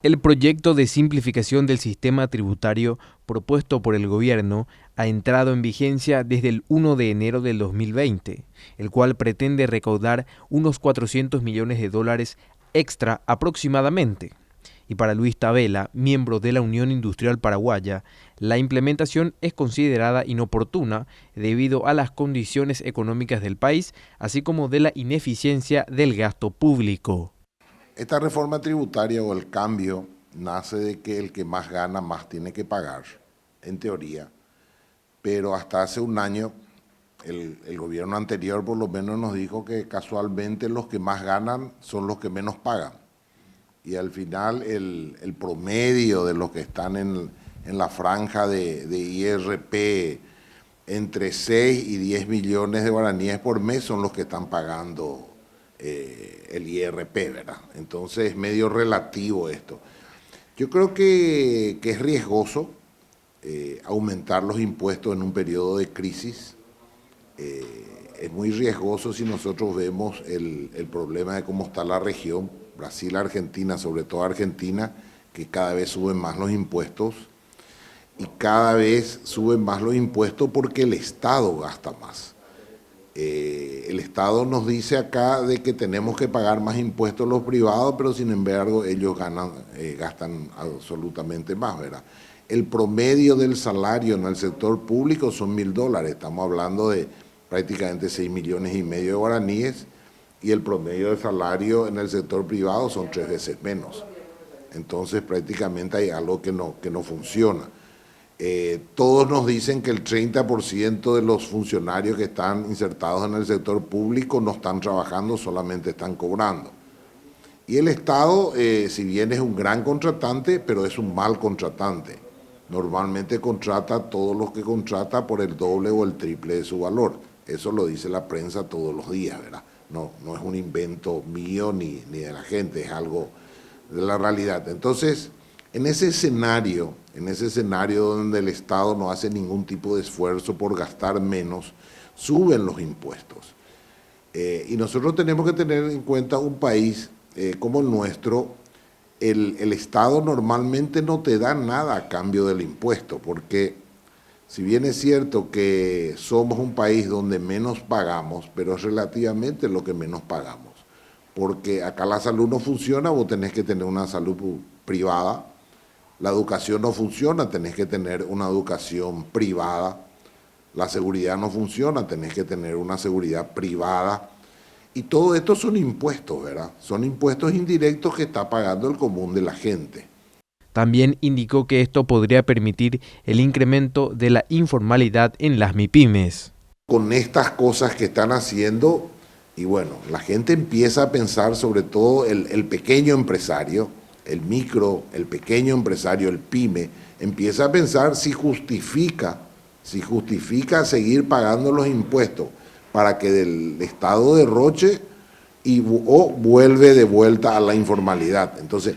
El proyecto de simplificación del sistema tributario propuesto por el gobierno ha entrado en vigencia desde el 1 de enero del 2020, el cual pretende recaudar unos 400 millones de dólares extra aproximadamente. Y para Luis Tabela, miembro de la Unión Industrial Paraguaya, la implementación es considerada inoportuna debido a las condiciones económicas del país, así como de la ineficiencia del gasto público. Esta reforma tributaria o el cambio nace de que el que más gana más tiene que pagar, en teoría, pero hasta hace un año el gobierno anterior por lo menos nos dijo que casualmente los que más ganan son los que menos pagan. Y al final el promedio de los que están en la franja de IRP entre 6 y 10 millones de guaraníes por mes son los que están pagando el IRP, ¿verdad? Entonces es medio relativo esto. Yo creo que es riesgoso aumentar los impuestos en un periodo de crisis. Es muy riesgoso si nosotros vemos el problema de cómo está la región, Brasil, Argentina, sobre todo Argentina, que cada vez suben más los impuestos y cada vez suben más los impuestos porque el Estado gasta más. El Estado nos dice acá de que tenemos que pagar más impuestos los privados, pero sin embargo ellos gastan absolutamente más, ¿verdad? El promedio del salario en el sector público son $1.000, estamos hablando de prácticamente 6,5 millones de guaraníes, y el promedio de salario en el sector privado son 3 veces menos. Entonces prácticamente hay algo que no funciona. Todos nos dicen que el 30% de los funcionarios que están insertados en el sector público no están trabajando, solamente están cobrando. Y el Estado, si bien es un gran contratante, pero es un mal contratante. Normalmente contrata a todos los que contrata por el doble o el triple de su valor. Eso lo dice la prensa todos los días, ¿verdad? No es un invento mío ni de la gente, es algo de la realidad. Entonces, en ese escenario donde el Estado no hace ningún tipo de esfuerzo por gastar menos, suben los impuestos. Y nosotros tenemos que tener en cuenta un país como el nuestro. El Estado normalmente no te da nada a cambio del impuesto, porque si bien es cierto que somos un país donde menos pagamos, pero es relativamente lo que menos pagamos. Porque acá la salud no funciona, vos tenés que tener una salud privada. La educación no funciona, tenés que tener una educación privada. La seguridad no funciona, tenés que tener una seguridad privada. Y todo esto son impuestos, ¿verdad? Son impuestos indirectos que está pagando el común de la gente. También indicó que esto podría permitir el incremento de la informalidad en las MIPYMES. Con estas cosas que están haciendo, y bueno, la gente empieza a pensar, sobre todo el pequeño empresario, el micro, el pequeño empresario, el pyme, empieza a pensar si justifica seguir pagando los impuestos para que del Estado derroche o vuelve de vuelta a la informalidad. Entonces,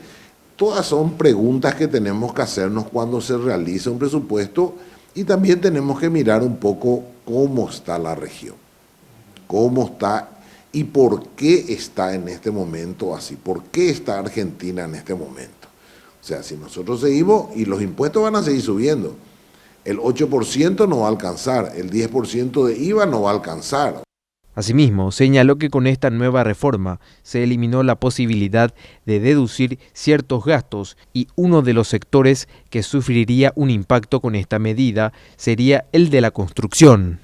todas son preguntas que tenemos que hacernos cuando se realiza un presupuesto, y también tenemos que mirar un poco cómo está la región, cómo está y por qué está en este momento así, por qué está Argentina en este momento. O sea, si nosotros seguimos, y los impuestos van a seguir subiendo, el 8% no va a alcanzar, el 10% de IVA no va a alcanzar. Asimismo, señaló que con esta nueva reforma se eliminó la posibilidad de deducir ciertos gastos, y uno de los sectores que sufriría un impacto con esta medida sería el de la construcción.